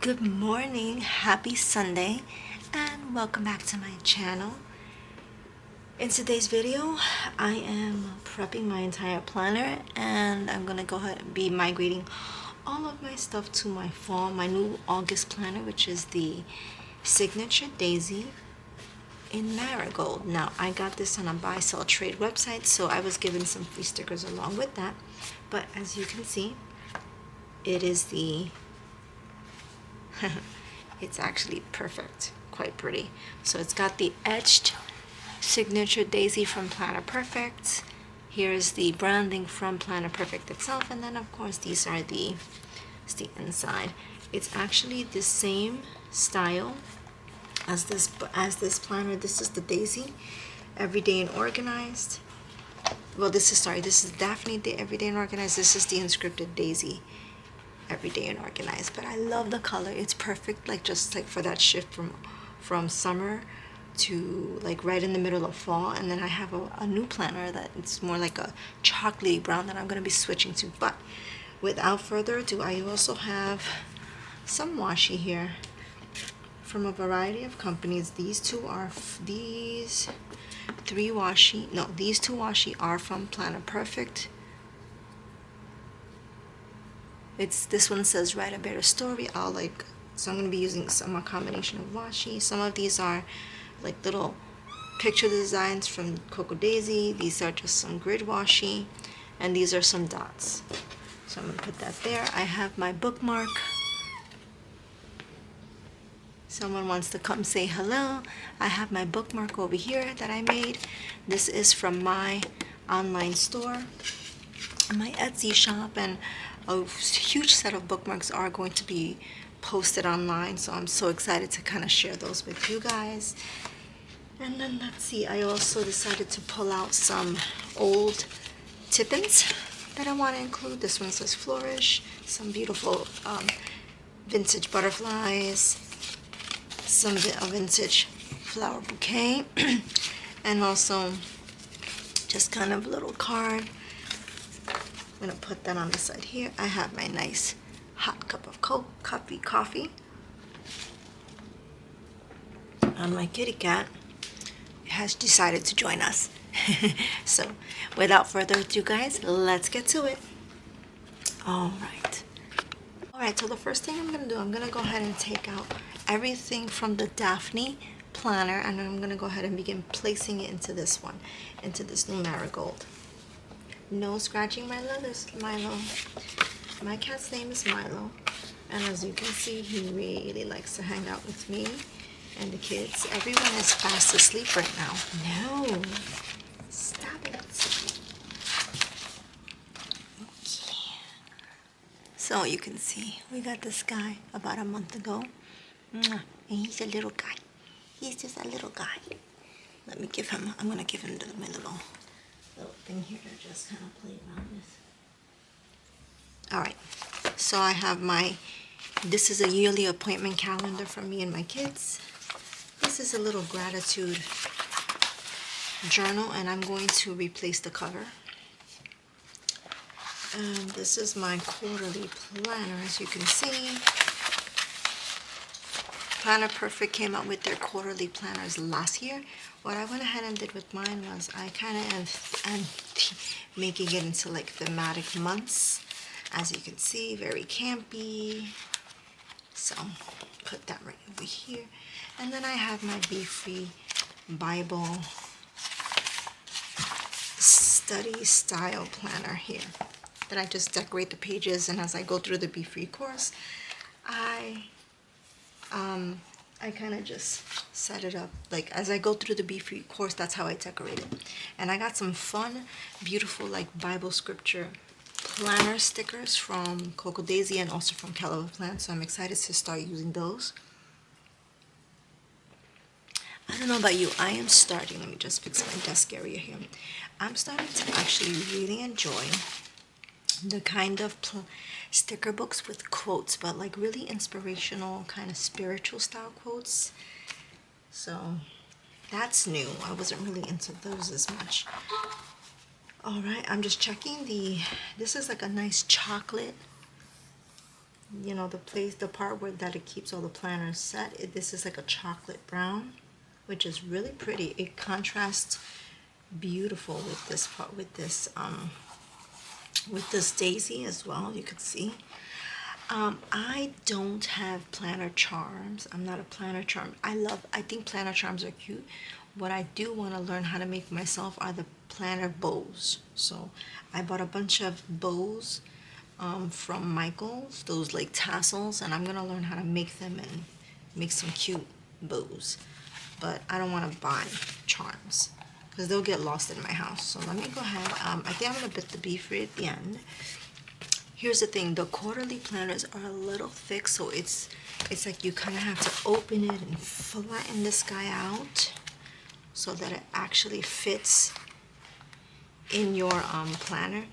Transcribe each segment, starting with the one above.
Good morning, happy Sunday, and welcome back to my channel. In today's video, I am prepping my entire planner and I'm gonna go ahead and be migrating all of my stuff to my new August planner, which is the Signature Daisy in Marigold. Now, I got this on a buy sell trade website, so I was given some free stickers along with that. But as you can see, it is the it's actually perfect, quite pretty. So it's got the etched Signature Daisy from Planner Perfect. Here's the branding from Planner Perfect itself, and then of course these are the inside. It's actually the same style as this planner. This is the Daisy, Everyday and Organized. Well, this is Daphne, the Everyday and Organized. This is the Inscripted Daisy, Everyday and Organized. But I love the color. It's perfect, like just like for that shift from summer to like right in the middle of fall. And then I have a new planner that it's more like a chocolatey brown that I'm going to be switching to. But without further ado, I also have some washi here from a variety of companies. These two washi are from Planner Perfect. This one says Write a Better Story. So I'm going to be using a combination of washi. Some of these are like little picture designs from Coco Daisy. These are just some grid washi, and these are some dots. So I'm going to put that there. I have my bookmark. Someone wants to come say hello. I have my bookmark over here that I made. This is from my online store, my Etsy shop, and a huge set of bookmarks are going to be posted online, so I'm so excited to kind of share those with you guys. And then let's see, I also decided to pull out some old tip-ins that I want to include. This one says Flourish, some beautiful vintage butterflies, some vintage flower bouquet, and also just kind of a little card. I'm going to put that on the side here. I have my nice hot cup of coffee. And my kitty cat has decided to join us. So without further ado, guys, let's get to it. Alright, so the first thing I'm going to do, I'm going to go ahead and take out everything from the Daphne planner, and I'm going to go ahead and begin placing it into this new Marigold. No scratching, my love is Milo. My cat's name is Milo, and as you can see, he really likes to hang out with me and the kids. Everyone is fast asleep right now. No, stop it. Okay. So you can see, we got this guy about a month ago, and he's a little guy. He's just a little guy. I'm going to give him my little thing here to just kind of play around with. Alright, so I have this is a yearly appointment calendar for me and my kids. This is a little gratitude journal, and I'm going to replace the cover. And this is my quarterly planner. As you can see, Planner Perfect came out with their quarterly planners last year. What I went ahead and did with mine was I kind of am making it into like thematic months. As you can see, very campy. So put that right over here. And then I have my Be Free Bible study style planner here that I just decorate the pages, and as I go through the Be Free course, I kind of just set it up. Like as I go through the Be Free course, that's how I decorate it. And I got some fun, beautiful like Bible scripture planner stickers from Coco Daisy and also from Caliber Plant, so I'm excited to start using those. I don't know about you, I am starting, let me just fix my desk area here. I'm starting to actually really enjoy the kind of sticker books with quotes, but like really inspirational, kind of spiritual style quotes. So that's new. I wasn't really into those as much. Alright, I'm just checking this is like a nice chocolate you know, the part where that it keeps all the planners set, this is like a chocolate brown, which is really pretty. It contrasts beautiful with this part, with this daisy as well, you could see. I don't have planner charms. I'm not a planner charm. I think planner charms are cute. What I do want to learn how to make myself are the planner bows. So I bought a bunch of bows from Michael's, those like tassels, and I'm gonna learn how to make them and make some cute bows. But I don't want to buy charms because they'll get lost in my house. So let me go ahead. I think I'm gonna bit the beef right at the end. Here's the thing, the quarterly planners are a little thick, so it's like you kind of have to open it and flatten this guy out so that it actually fits in your planner.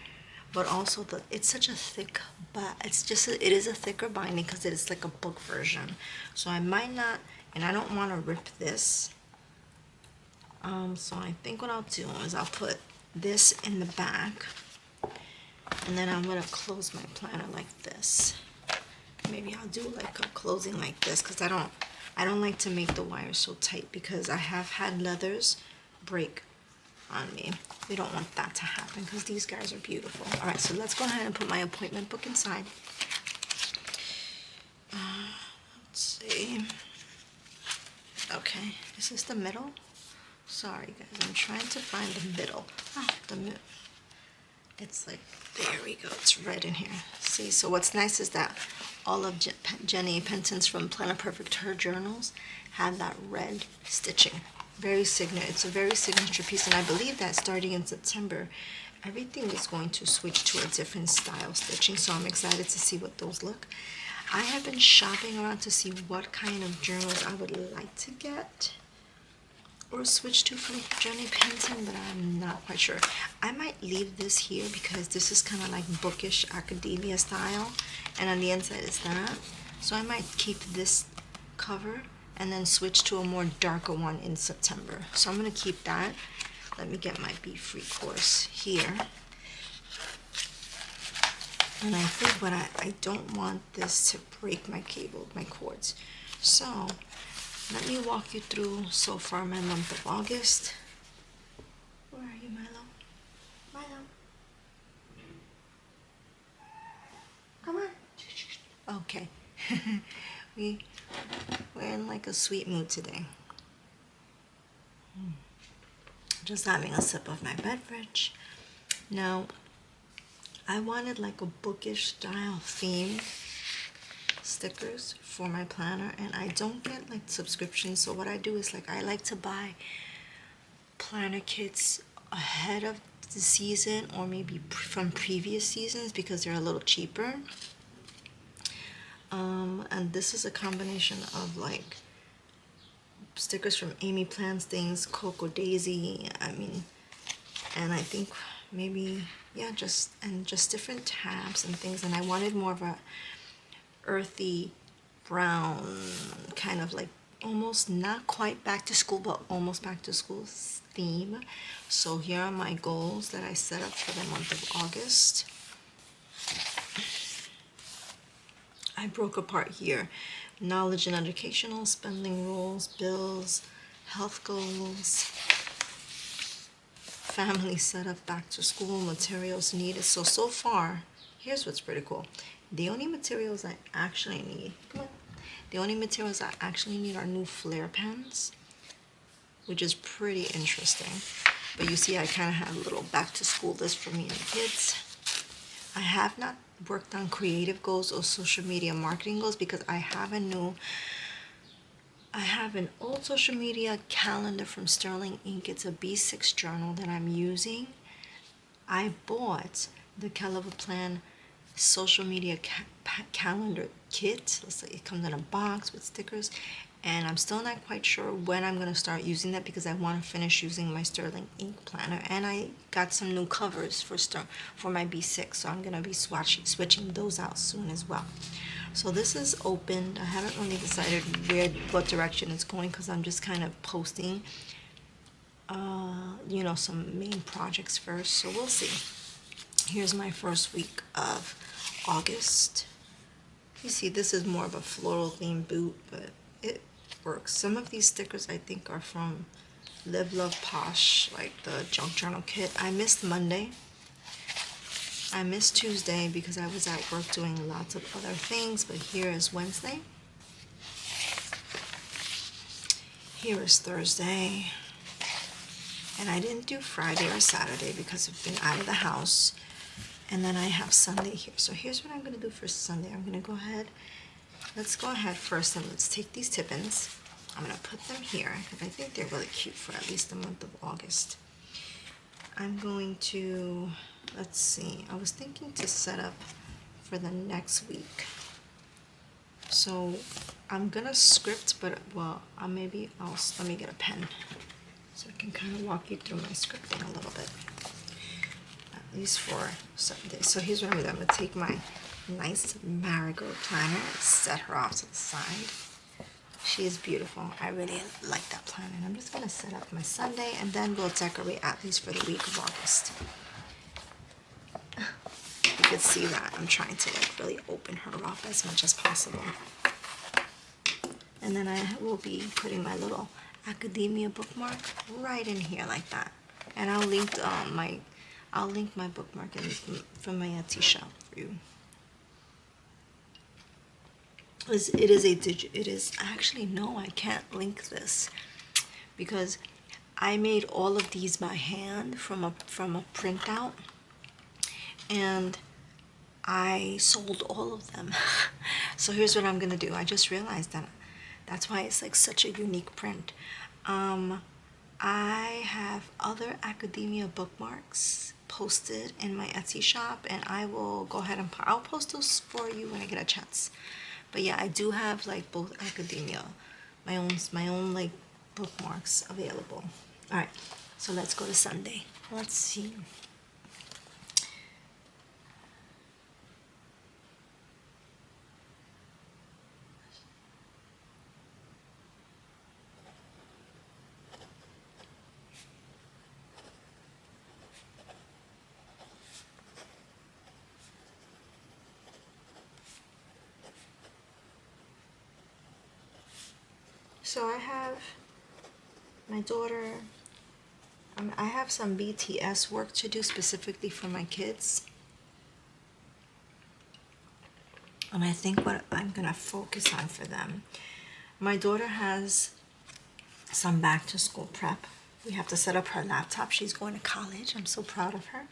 But also it's such a thick, but it is a thicker binding because it is like a book version. So I might not, and I don't want to rip this. So I think what I'll do is I'll put this in the back, and then I'm gonna close my planner like this. Maybe I'll do like a closing like this because I don't like to make the wires so tight because I have had leathers break on me. We don't want that to happen because these guys are beautiful. All right, so let's go ahead and put my appointment book inside. Let's see. Okay, is this the middle? Sorry guys, I'm trying to find the middle. Oh, the middle. It's like, there we go, it's red in here. See, so what's nice is that all of Jenny Penton's from Planner Perfect, her journals, have that red stitching. It's a very signature piece, and I believe that starting in September, everything is going to switch to a different style stitching, so I'm excited to see what those look. I have been shopping around to see what kind of journals I would like to get or switch to from Jenny Penton, but I'm not quite sure. I might leave this here because this is kind of like bookish academia style, and on the inside is that. So I might keep this cover and then switch to a more darker one in September. So I'm gonna keep that. Let me get my Be Free course here. And I think what I don't want this to break my cords. So let me walk you through so far my month of August. Where are you, Milo? Milo. Come on. Okay. We're in like a sweet mood today. Just having a sip of my beverage. Now, I wanted like a bookish style theme stickers for my planner, and I don't get like subscriptions, so what I do is like I like to buy planner kits ahead of the season or maybe from previous seasons because they're a little cheaper. And this is a combination of like stickers from Amy Plans Things, Coco Daisy, and I think maybe, yeah, just different tabs and things, and I wanted more of a earthy brown kind of like almost not quite back to school but almost back to school theme. So here are my goals that I set up for the month of August. I broke apart here: knowledge and educational, spending rules, bills, health goals, family setup, back to school, materials needed. So far, here's what's pretty cool. The only materials I actually need, are new flare pens, which is pretty interesting. But you see, I kind of have a little back to school list for me and the kids. I have not worked on creative goals or social media marketing goals because I have an old social media calendar from Sterling Ink. It's a B6 journal that I'm using. I bought the Caliber Plan social media calendar kit. It comes in a box with stickers, and I'm still not quite sure when I'm going to start using that because I want to finish using my Sterling Ink planner, and I got some new covers for my B6, so I'm going to be switching those out soon as well. So this is opened. I haven't really decided what direction it's going because I'm just kind of posting some main projects first, so we'll see. Here's my first week of August. You see, this is more of a floral themed boot, but it works. Some of these stickers I think are from Live Love Posh, like the junk journal kit. I missed Monday. I missed Tuesday because I was at work doing lots of other things, but here is Wednesday. Here is Thursday. And I didn't do Friday or Saturday because I've been out of the house. And then I have Sunday here. So here's what I'm going to do for Sunday. I'm going to go ahead. Let's go ahead first and let's take these tip-ins. I'm going to put them here because I think they're really cute for at least the month of August. I'm going to, let's see, I was thinking to set up for the next week. So I'm going to script, but well, let me get a pen so I can kind of walk you through my scripting a little bit. At least for Sunday. So here's what I'm going to do. I'm going to take my nice marigold planner and set her off to the side. She is beautiful. I really like that planner. And I'm just going to set up my Sunday and then we'll decorate at least for the week of August. You can see that I'm trying to like really open her up as much as possible. And then I will be putting my little academia bookmark right in here like that. And I'll link my bookmark from my Etsy shop for you. It is actually, no, I can't link this because I made all of these by hand from a printout, and I sold all of them. So here's what I'm gonna do. I just realized that that's why it's like such a unique print. I have other academia bookmarks posted in my Etsy shop, and I will go ahead and I'll post those for you when I get a chance. But yeah, I do have like both academia, my own like bookmarks available. All right, so let's go to Sunday. Let's see. So I have my daughter, I have some BTS work to do specifically for my kids. And I think what I'm going to focus on for them. My daughter has some back to school prep. We have to set up her laptop. She's going to college. I'm so proud of her.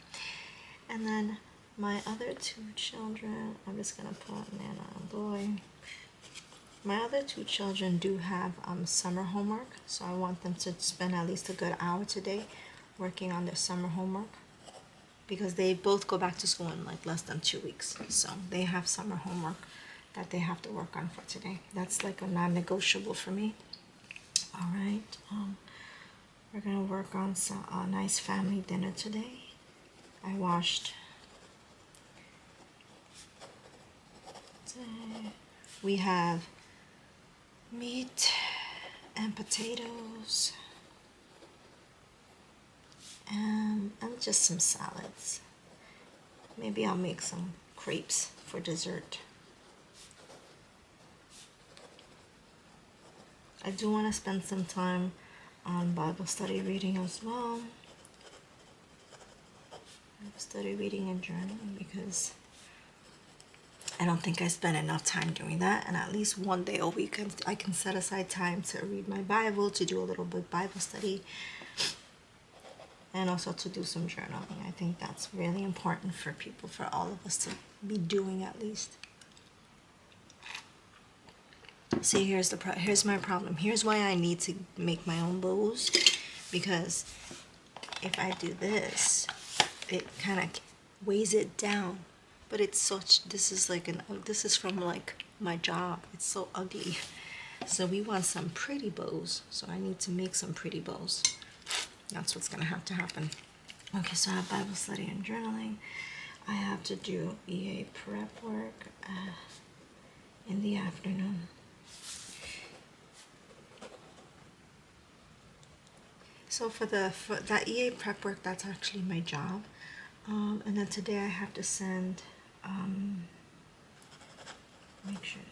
And then my other two children, I'm just going to put Nana and Boy. My other two children do have summer homework, so I want them to spend at least a good hour today working on their summer homework because they both go back to school in like less than 2 weeks. So they have summer homework that they have to work on for today. That's like a non-negotiable for me. All right, we're gonna work on a nice family dinner today. I washed. We have meat and potatoes and just some salads. Maybe I'll make some crepes for dessert. I do want to spend some time on Bible study reading as well. Bible study reading and journaling because I don't think I spend enough time doing that, and at least one day a week I can set aside time to read my Bible, to do a little bit Bible study, and also to do some journaling. I think that's really important for people, for all of us to be doing at least. See, here's my problem. Here's why I need to make my own bows, because if I do this, it kind of weighs it down. But it's such, this is from like my job. It's so ugly. So we want some pretty bows. So I need to make some pretty bows. That's what's gonna have to happen. Okay, so I have Bible study and journaling. I have to do EA prep work in the afternoon. So for that EA prep work, that's actually my job. And then today I have to send Make sure to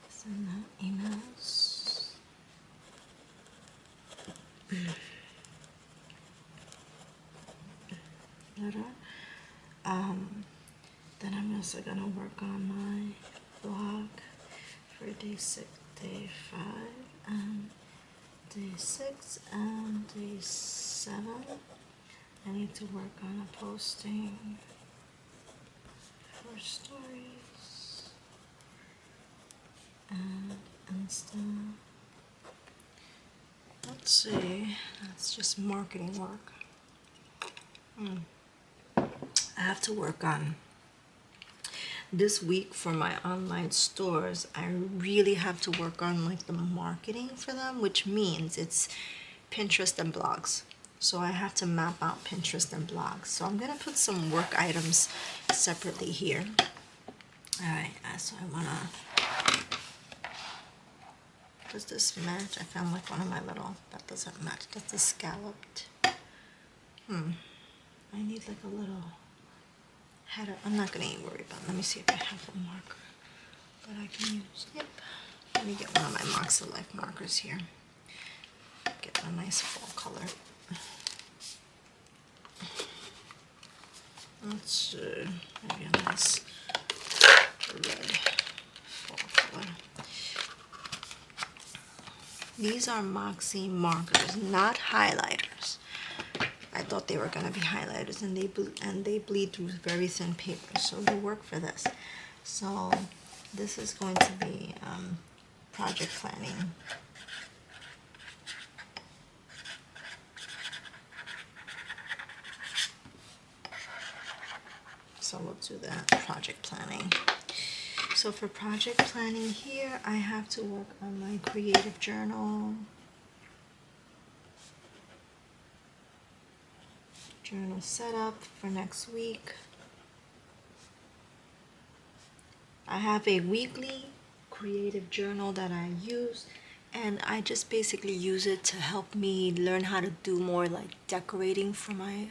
send out emails. Letter. Then I'm also gonna work on my blog for day 6, day 5, and day 6 and day 7. I need to work on a posting for stories and Insta. Let's see, that's just marketing work. I have to work on this week for my online stores. I really have to work on like the marketing for them, which means it's Pinterest and blogs. So I have to map out Pinterest and blogs. So I'm gonna put some work items separately here. All right, so I wanna, does this match? I found like one of my little, that doesn't match, that's the scalloped. I need like a little header. I'm not gonna even worry about it. Let me see if I have a marker that I can use. Yep, let me get one of my Mark Select markers here. Get a nice fall color. Let's see, maybe a nice red fall color. These are Moxie markers, not highlighters. I thought they were gonna be highlighters, and they bleed through very thin paper, so they work for this. So this is going to be project planning. So we'll do that, project planning. So for project planning here, I have to work on my creative journal. Journal setup for next week. I have a weekly creative journal that I use, and I just basically use it to help me learn how to do more like decorating for my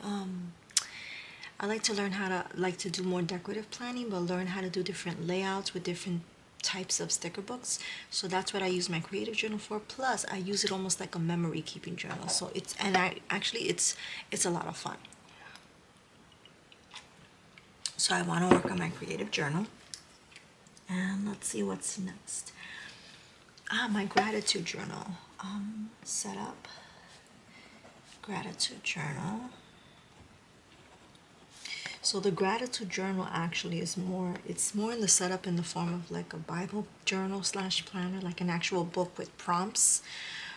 I like to learn how to do more decorative planning, but learn how to do different layouts with different types of sticker books. So that's what I use my creative journal for. Plus I use it almost like a memory keeping journal. So it's a lot of fun. So I want to work on my creative journal. And let's see what's next. My gratitude journal. Set up gratitude journal. So the gratitude journal actually is it's more in the setup in the form of like a Bible journal / planner, like an actual book with prompts.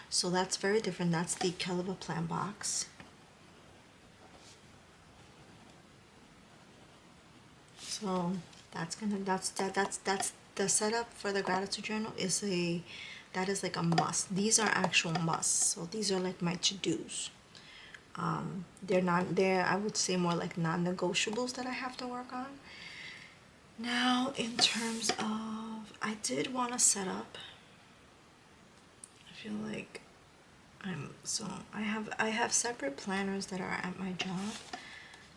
So that's very different. That's the Kelva Plan box. So that's the setup for the gratitude journal is that is like a must. These are actual musts. So these are like my to-dos. They're I would say more like non-negotiables that I have to work on. Now in terms of, I did want to set up, I feel like I have separate planners that are at my job.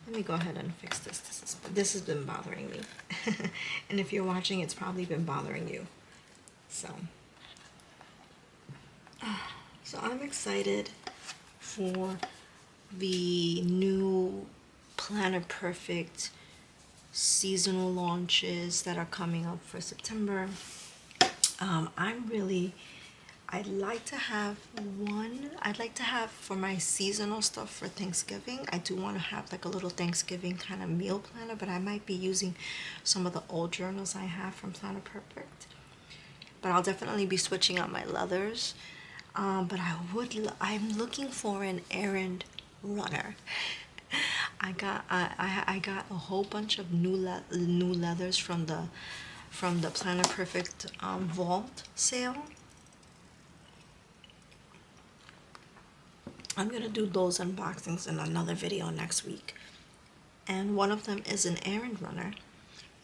Let me go ahead and fix this. This has been bothering me. And if you're watching, it's probably been bothering you. So I'm excited for the new Planner Perfect seasonal launches that are coming up for September. I'd like to have for my seasonal stuff for Thanksgiving. I do want to have like a little Thanksgiving kind of meal planner, but I might be using some of the old journals I have from Planner Perfect. But I'll definitely be switching out my leathers. But I'm looking for an errand runner. I got a whole bunch of new leathers from the Planner Perfect vault sale. I'm gonna do those unboxings in another video next week. And one of them is an errand runner.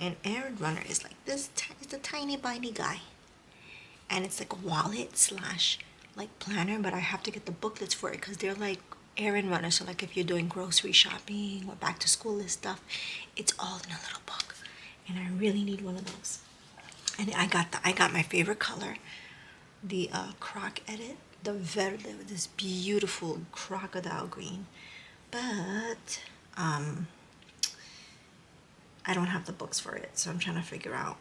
An errand runner is like this. It's a tiny bitey guy, and it's like a wallet / like planner. But I have to get the booklets for it because they're like errand runners. So like if you're doing grocery shopping or back to school list stuff, it's all in a little book. and I really need one of those. And I got my favorite color, the croc edit, the verde with this beautiful crocodile green. But I don't have the books for it, so I'm trying to figure out,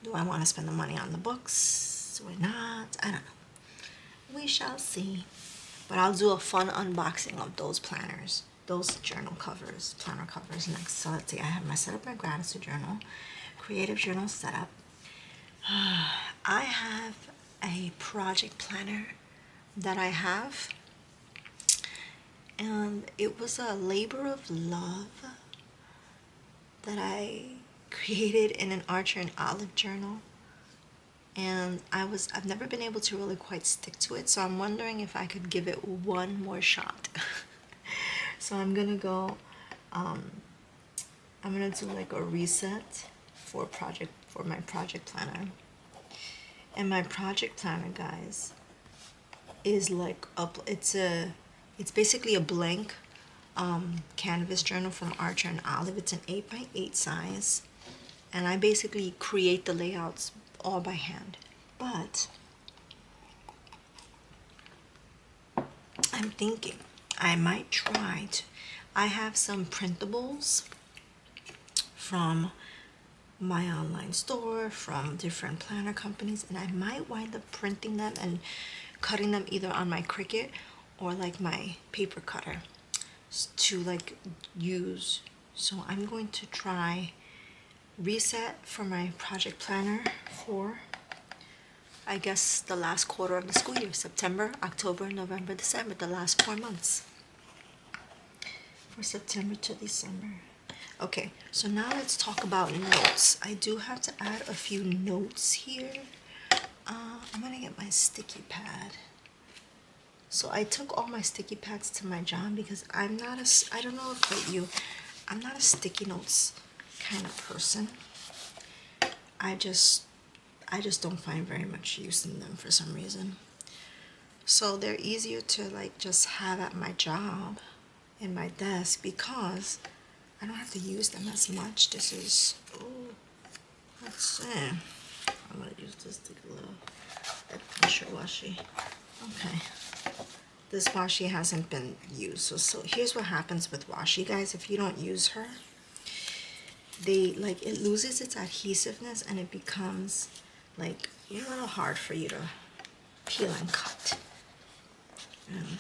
do I want to spend the money on the books or not? I don't know. We shall see. But I'll do a fun unboxing of those planners, those journal covers, planner covers next. So let's see, I have my set up my gratitude journal, creative journal setup. I have a project planner that I have, and it was a labor of love that I created in an Archer and Olive journal, and I've never been able to really quite stick to it, so I'm wondering if I could give it one more shot. So I'm gonna go I'm gonna do like a reset for my project planner. And my project planner, guys, is like it's basically a blank canvas journal from Archer and Olive. It's an 8x8 size, and I basically create the layouts all by hand. But I'm thinking I might try to. I have some printables from my online store, from different planner companies, and I might wind up printing them and cutting them either on my Cricut or like my paper cutter to like use. So I'm going to try reset for my project planner for, I guess, the last quarter of the school year, September, October, November, December, the last 4 months. For September to December. Okay, so now let's talk about notes. I do have to add a few notes here. I'm gonna get my sticky pad. So I took all my sticky pads to my job because I don't know about you, I'm not a sticky notes kind of person. I just don't find very much use in them for some reason. So they're easier to like just have at my job, in my desk, because I don't have to use them as much. This is, let's see. I'm gonna use this to glue. Pressure washi. Okay. This washi hasn't been used. So here's what happens with washi, guys. If you don't use her, it loses its adhesiveness and it becomes like a little hard for you to peel and cut. And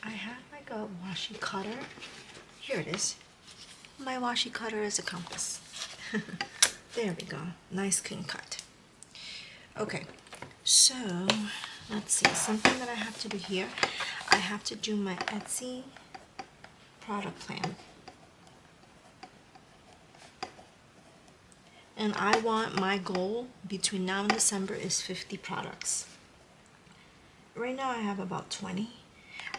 I have like a washi cutter. Here it is. My washi cutter is a compass. There we go. Nice clean cut. Okay, so let's see. Something that I have to do here. I have to do my Etsy product plan. And I want my goal between now and December is 50 products. Right now I have about 20.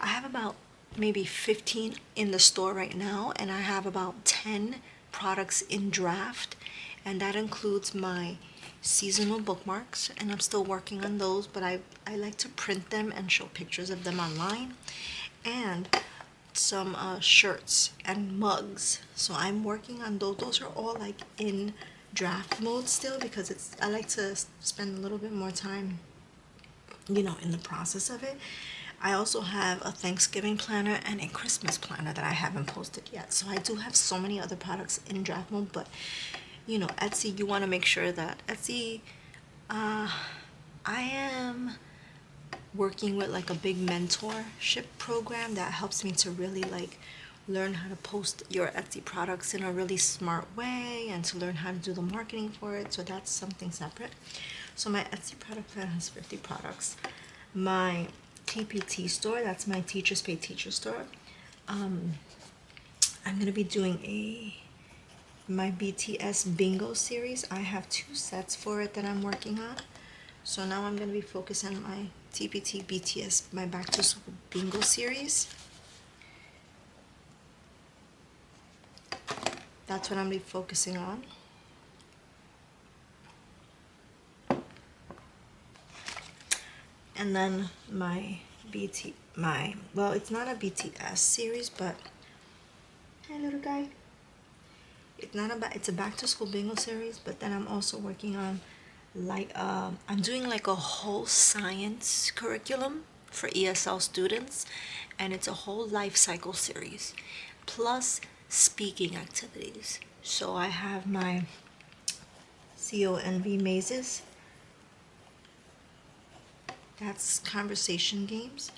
I have about maybe 15 in the store right now, and I have about 10 products in draft, and that includes my seasonal bookmarks, and I'm still working on those, but I like to print them and show pictures of them online, and some shirts and mugs. So I'm working on those. Those are all like in draft mode still, because I like to spend a little bit more time, in the process of it. I also have a Thanksgiving planner and a Christmas planner that I haven't posted yet. So I do have so many other products in draft mode, but Etsy, you want to make sure that Etsy, I am working with like a big mentorship program that helps me to really like learn how to post your Etsy products in a really smart way and to learn how to do the marketing for it. So that's something separate. So my Etsy product plan has 50 products. My TPT store, that's my Teachers Pay Teacher store. I'm gonna be doing my BTS bingo series. I have 2 sets for it that I'm working on. So now I'm gonna be focusing on my TPT BTS, my back to school bingo series. That's what I'm gonna be focusing on. And then my well, it's not a BTS series, but Hi, little guy. It's a back to school bingo series, but then I'm also working on I'm doing like a whole science curriculum for ESL students, and it's a whole life cycle series plus speaking activities. So I have my CONV mazes, that's conversation games,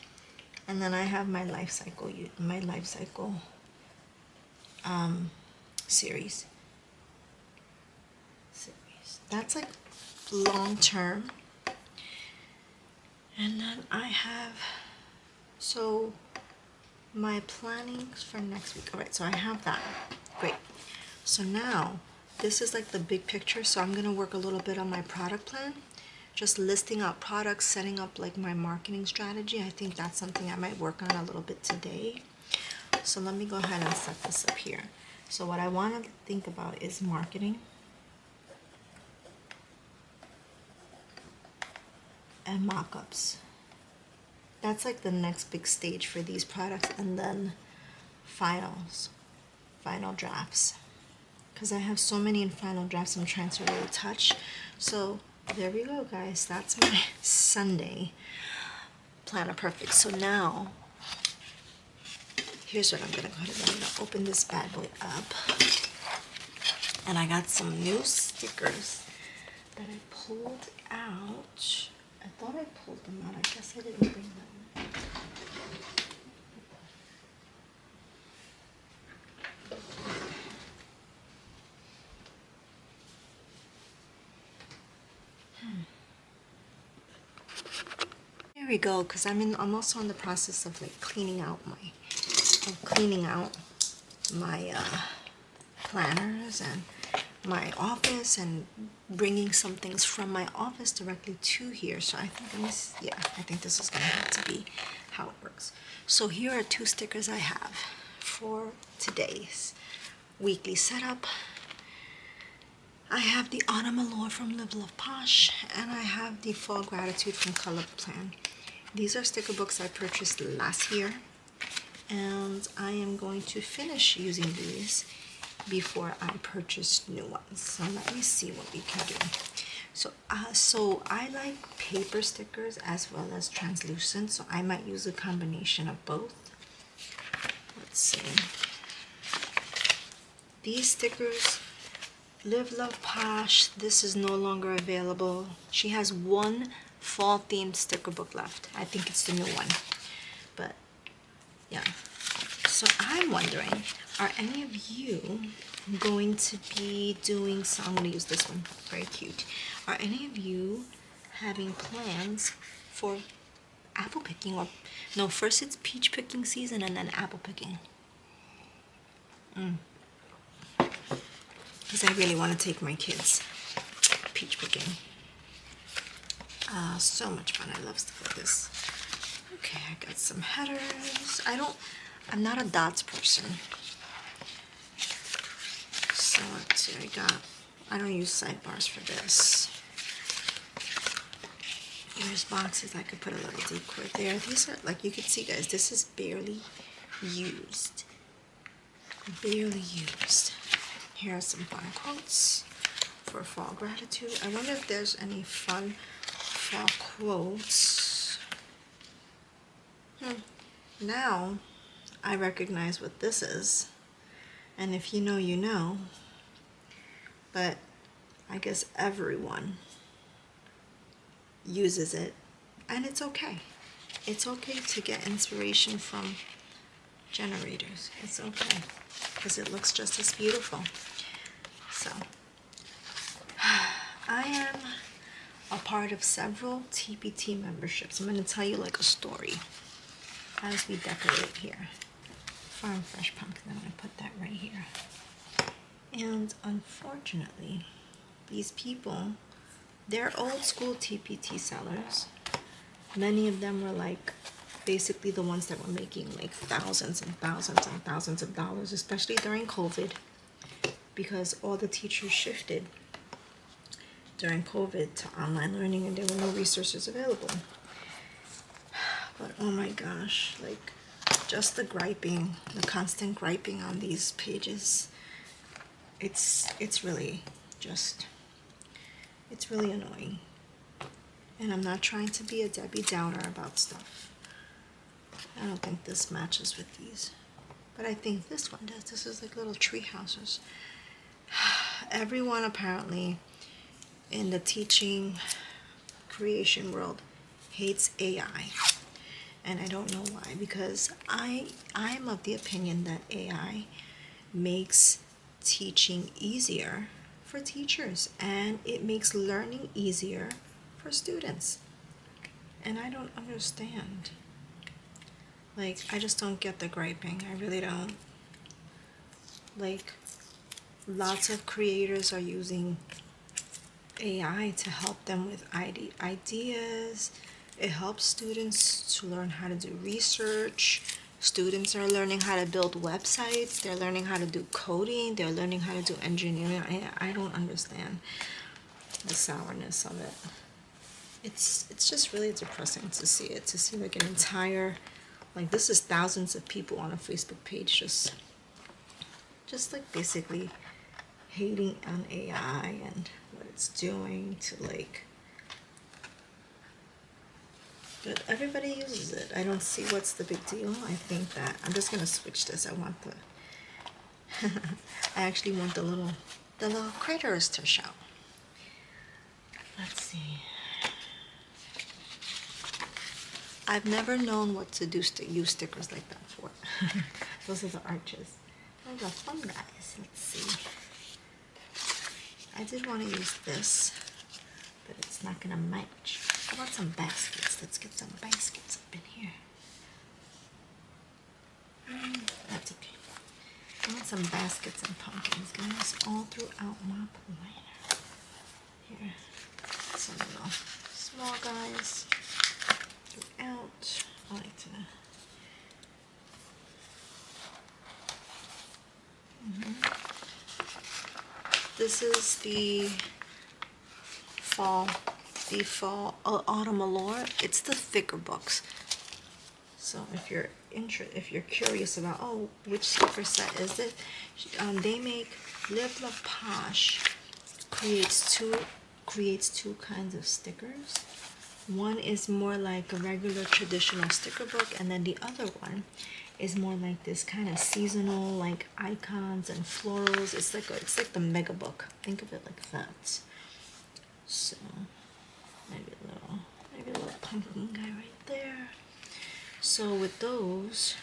and then I have my life cycle series. That's like long term. And then I have, so my plannings for next week. All right, so I have that. Great. So now this is like the big picture. So I'm gonna work a little bit on my product plan, just listing out products, setting up like my marketing strategy. I think that's something I might work on a little bit today. So let me go ahead and set this up here. So what I want to think about is marketing and mock-ups. That's like the next big stage for these products, and then final drafts, because I have so many in final drafts I'm trying to really touch. So there we go, guys. That's my Sunday Planner Perfect. So now here's what I'm gonna go ahead and I'm gonna open this bad boy up, and I got some new stickers that I pulled out. I thought I pulled them out. I guess I didn't bring them. Here we go, because I'm also in the process of like cleaning out my planners and my office, and bringing some things from my office directly to here. So I think this is gonna have to be how it works. So here are two stickers I have for today's weekly setup. I have the Autumn Allure from Live Love Posh, and I have the Fall Gratitude from Color Plan. These are sticker books I purchased last year, and I am going to finish using these before I purchase new ones. So let me see what we can do. So I like paper stickers as well as translucent, so I might use a combination of both. Let's see. These stickers, Live Love Posh, this is no longer available. She has one fall themed sticker book left. I think it's the new one. But yeah. So I'm wondering, are any of you going to be doing, so I'm going to use this one, very cute. Are any of you having plans for apple picking? Or no, first it's peach picking season and then apple picking. Because I really want to take my kids peach picking. So much fun. I love stuff like this. Okay, I got some headers. I'm not a dots person. So let's see, I don't use sidebars for this. Here's boxes, I could put a little decor there. These are, like you can see guys, this is barely used. Barely used. Here are some fun quotes for Fall Gratitude. I wonder if there's any fun fall quotes. Now I recognize what this is, and if you know, you know, but I guess everyone uses it, and it's okay. It's okay to get inspiration from generators. It's okay, because it looks just as beautiful. So I am a part of several TPT memberships. I'm going to tell you like a story as we decorate here. Farm Fresh Pumpkin, I'm going to put that right here. And unfortunately, these people, they're old school TPT sellers. Many of them were like basically the ones that were making like thousands and thousands and thousands of dollars, especially during COVID, because all the teachers shifted during COVID to online learning and there were no resources available. But oh my gosh, like just the griping, the constant griping on these pages. It's really just, it's really annoying. And I'm not trying to be a Debbie Downer about stuff. I don't think this matches with these, but I think this one does. This is like little tree houses. Everyone apparently in the teaching creation world hates AI. And I don't know why, because I'm of the opinion that AI makes teaching easier for teachers, and it makes learning easier for students. And I don't understand. Like, I just don't get the griping. I really don't. Like, lots of creators are using AI to help them with ideas. It helps students to learn how to do research. Students are learning how to build websites. They're learning how to do coding. They're learning how to do engineering. I don't understand the sourness of it. It's just really depressing to see it, to see like an entire, like this is thousands of people on a Facebook page just like basically hating on AI and what it's doing to like, but everybody uses it. I don't see what's the big deal. I think that I'm just gonna switch this. I want the I actually want the little critters to show. Let's see. I've never known what to do use stickers like that for. Those are the arches. Those are fun guys. Let's see. I did want to use this, but it's not gonna match. How about some baskets? Let's get some baskets up in here. That's okay. I want some baskets and pumpkins, guys, all throughout my planner. Here, some little small guys throughout. I like to. This is the fall autumn allure. It's the thicker books. So if you're curious about which sticker set is it, they make Live La Posh creates two kinds of stickers. One is more like a regular traditional sticker book, and then the other one is more like this kind of seasonal, like icons and florals. It's like the mega book. Think of it like that. So maybe a little pumpkin guy right there. So with those,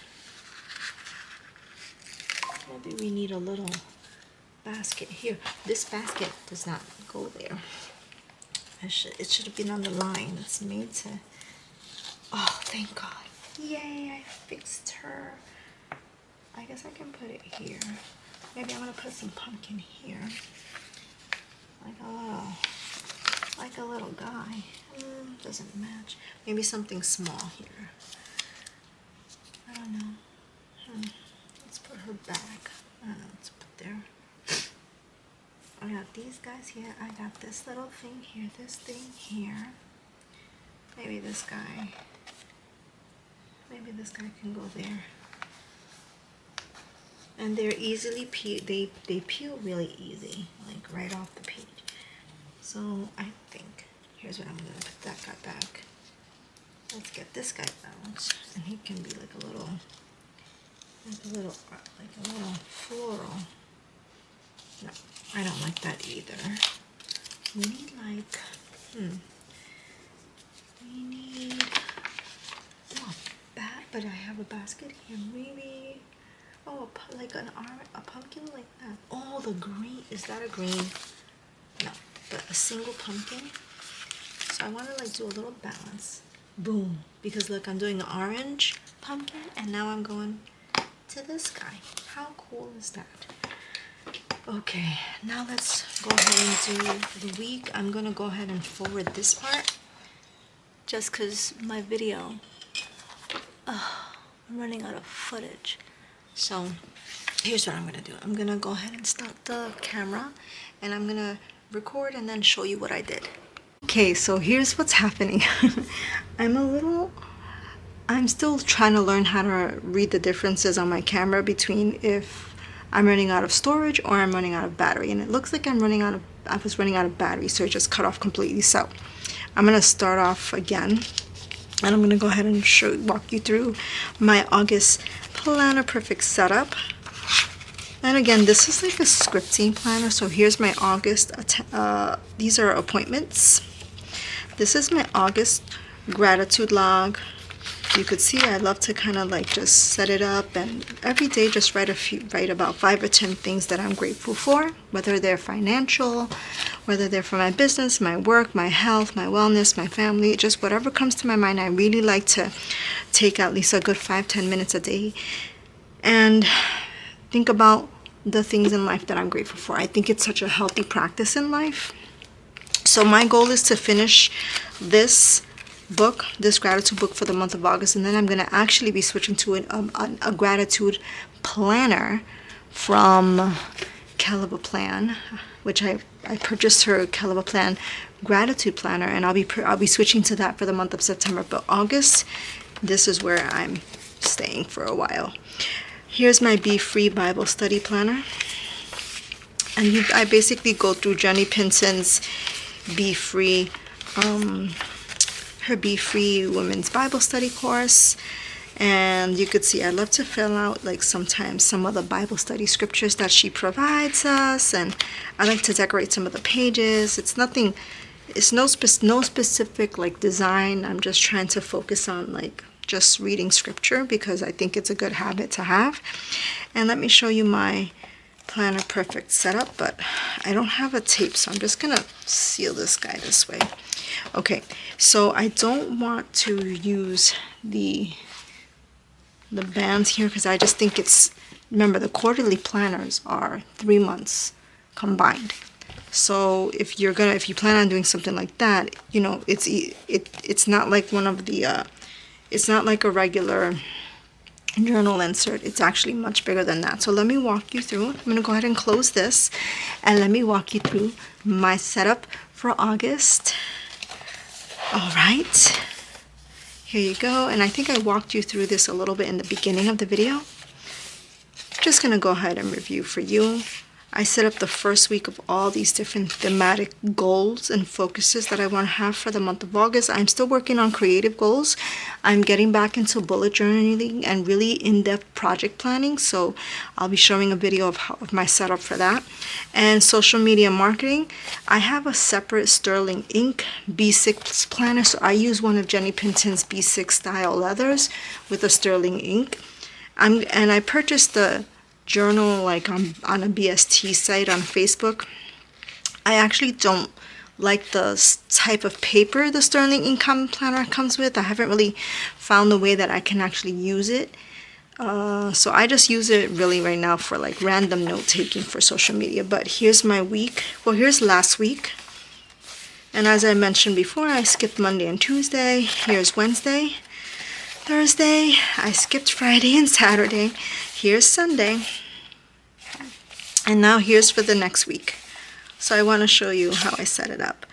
maybe we need a little basket here. This basket does not go there. It should have been on the line. It's made to. Oh, thank God. Yay, I fixed her. I guess I can put it here. Maybe I'm gonna put some pumpkin here. Like a little guy. Doesn't match. Maybe something small here. I don't know. Let's put her back. Let's put there. I got these guys here. I got this little thing here. This thing here. Maybe this guy. Maybe this guy can go there. And they're easily they peel really easy, like right off the page. So I think here's what I'm gonna put that guy back. Let's get this guy out, and he can be like a little floral. No, I don't like that either. We need like we need but I have a basket here. Maybe like a pumpkin like that. Oh, the green, is that a green? No, but a single pumpkin. So I want to like do a little balance. Boom, because look, I'm doing the orange pumpkin, and now I'm going to this guy. How cool is that? Okay, now let's go ahead and do the week. I'm gonna go ahead and forward this part just because my video, I'm running out of footage. So here's what I'm gonna do. I'm gonna go ahead and stop the camera, and I'm gonna record and then show you what I did. Okay, so here's what's happening. I'm I'm still trying to learn how to read the differences on my camera between if I'm running out of storage or I'm running out of battery. And it looks like I was running out of battery, so it just cut off completely. So I'm gonna start off again, and I'm gonna go ahead and walk you through my August Planner Perfect setup. And again, this is like a scripting planner. So here's my August, these are appointments. This is my August gratitude log. You could see I love to kind of like just set it up, and every day just write about 5 or 10 things that I'm grateful for, whether they're financial, whether they're for my business, my work, my health, my wellness, my family, just whatever comes to my mind. I really like to take at least a good 5-10 minutes a day and think about the things in life that I'm grateful for. I think it's such a healthy practice in life. So my goal is to finish this book, this gratitude book, for the month of August, and then I'm going to actually be switching to a gratitude planner from Keleva Plan, which I purchased her Keleva Plan gratitude planner, and I'll be switching to that for the month of September. But August, this is where I'm staying for a while. Here's my Be Free Bible Study Planner, and I basically go through Jenny Pinson's Be Free, her Be Free Women's Bible Study course. And you could see I love to fill out like sometimes some of the Bible study scriptures that she provides us, and I like to decorate some of the pages. It's no specific like design. I'm just trying to focus on like just reading scripture because I think it's a good habit to have. And let me show you my Planner Perfect setup, but I don't have a tape, so I'm just gonna seal this guy this way. Okay, so I don't want to use the bands here because I just think remember the quarterly planners are 3 months combined. So if you plan on doing something like that, it's not like it's not like a regular journal insert. It's actually much bigger than that. So let me walk you through. I'm going to go ahead and close this, and let me walk you through my setup for August. All right, here you go. And I think I walked you through this a little bit in the beginning of the video. Just going to go ahead and review for you. I set up the first week of all these different thematic goals and focuses that I want to have for the month of August. I'm still working on creative goals. I'm getting back into bullet journaling and really in-depth project planning. So I'll be showing a video of my setup for that. And social media marketing. I have a separate Sterling Ink B6 planner. So I use one of Jenny Pinson's B6 style leathers with a Sterling Ink. And I purchased the journal like on a BST site on Facebook. I actually don't like the type of paper the Sterling Ink planner comes with. I haven't really found the way that I can actually use it. So I just use it really right now for like random note taking for social media. But here's my week. Well, here's last week. And as I mentioned before, I skipped Monday and Tuesday. Here's Wednesday, Thursday. I skipped Friday and Saturday. Here's Sunday. And now here's for the next week. So I want to show you how I set it up.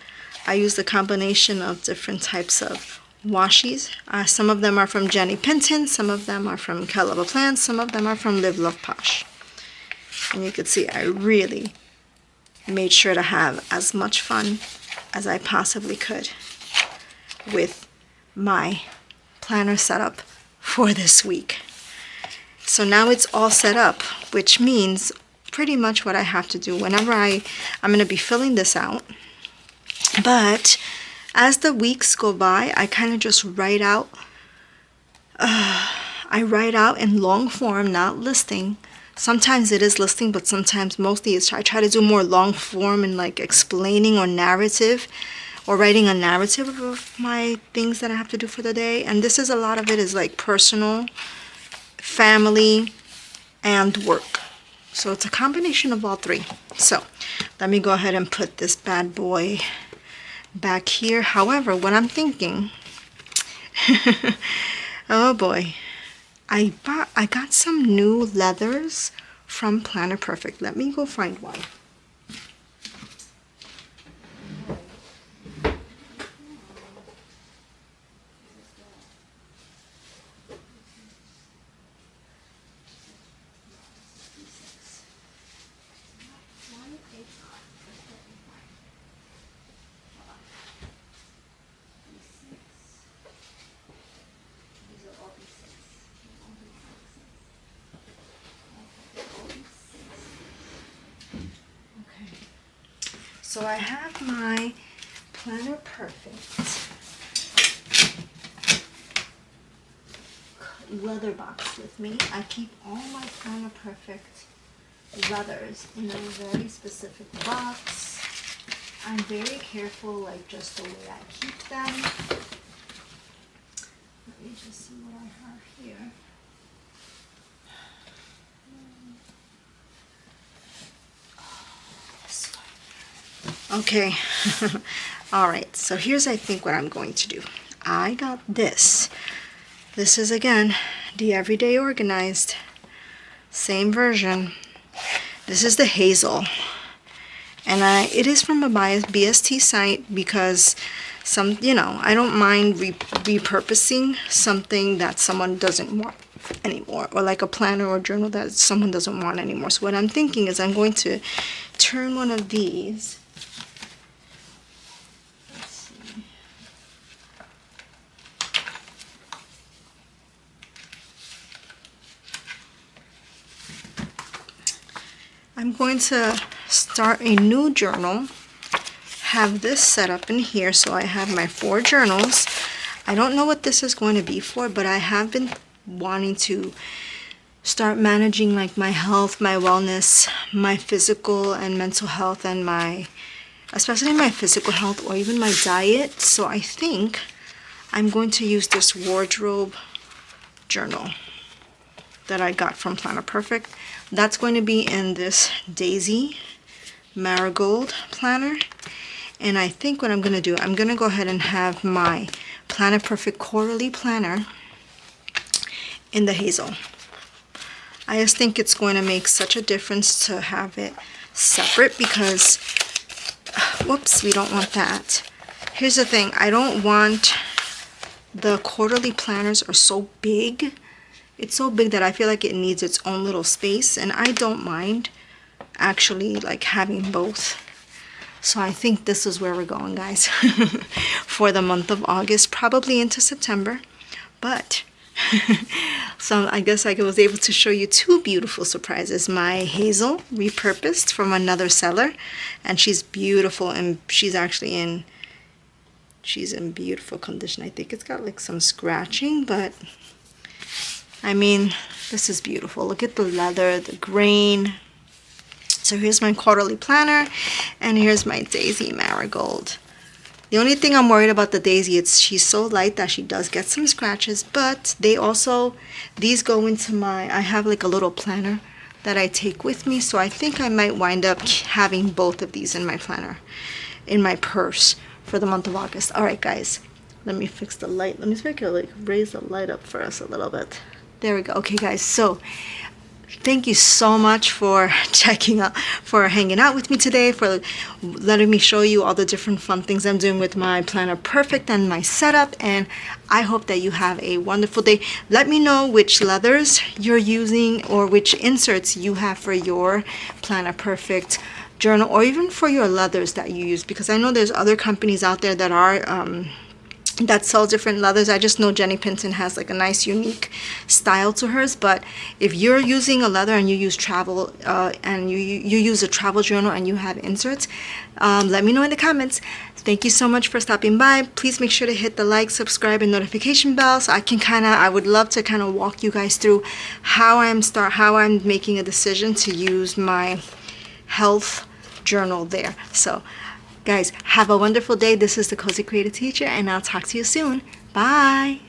I used a combination of different types of washies. Some of them are from Jenny Pinson, some of them are from Keleva Plan, some of them are from Live Love Posh. And you can see I really made sure to have as much fun as I possibly could with my planner setup for this week. So now it's all set up, which means pretty much what I have to do whenever I'm going to be filling this out. But as the weeks go by, I kind of just write out. I write out in long form, not listing. Sometimes it is listing, but sometimes mostly I try to do more long form and like explaining or narrative, or writing a narrative of my things that I have to do for the day. And this is a lot of it is like personal, family, and work. So it's a combination of all three. So let me go ahead and put this bad boy back here. However, what I'm thinking, oh boy, I got some new leathers from Planner Perfect. Let me go find one. So I have my Planner Perfect leather box with me. I keep all my Planner Perfect leathers in a very specific box. I'm very careful, like just the way I keep them. Let me just see what I have here. Okay. All right, so here's I think what I'm going to do. I got this. This is again the Everyday Organized, same version. This is the Hazel, and it is from a BST site because I don't mind repurposing something that someone doesn't want anymore, or like a planner or journal that someone doesn't want anymore. So what I'm thinking is I'm going to turn one of these. Let's see. I'm going to start a new journal, have this set up in here. So I have my 4 journals. I don't know what this is going to be for, but I have been wanting to start managing like my health, my wellness, my physical and mental health, and especially my physical health, or even my diet. So I think I'm going to use this wardrobe journal that I got from Planner Perfect. That's going to be in this Daisy Marigold planner. And I think what I'm going to do, I'm going to go ahead and have my Planner Perfect Quarterly Planner in the Hazel. I just think it's going to make such a difference to have it separate because, whoops, we don't want that. Here's the thing, I don't want, the quarterly planners are so big. It's so big that I feel like it needs its own little space, and I don't mind actually like having both. So I think this is where we're going, guys, for the month of August, probably into September. But so I guess I was able to show you 2 beautiful surprises. My Hazel, repurposed from another seller, and she's beautiful, and she's in beautiful condition. I think it's got like some scratching, but I mean, this is beautiful. Look at the leather, the grain. So here's my quarterly planner, and here's my Daisy Marigold. The only thing I'm worried about the Daisy, she's so light that she does get some scratches, but these go into I have like a little planner that I take with me, so I think I might wind up having both of these in my planner, in my purse for the month of August. All right, guys, let me fix the light. Let me see if I can like raise the light up for us a little bit. There we go. Okay, guys, so thank you so much for hanging out with me today, for letting me show you all the different fun things I'm doing with my Planner Perfect and my setup. And I hope that you have a wonderful day. Let me know which leathers you're using or which inserts you have for your Planner Perfect journal, or even for your leathers that you use, because I know there's other companies out there that are that sell different leathers. I just know Jenny Pinton has like a nice unique style to hers. But if you're using a leather and you use travel and you use a travel journal and you have inserts, let me know in the comments. Thank you so much for stopping by. Please make sure to hit the like, subscribe, and notification bell so I would love to kind of walk you guys through how I'm making a decision to use my health journal there. So guys, have a wonderful day. This is the Cozy Creative Teacher, and I'll talk to you soon. Bye.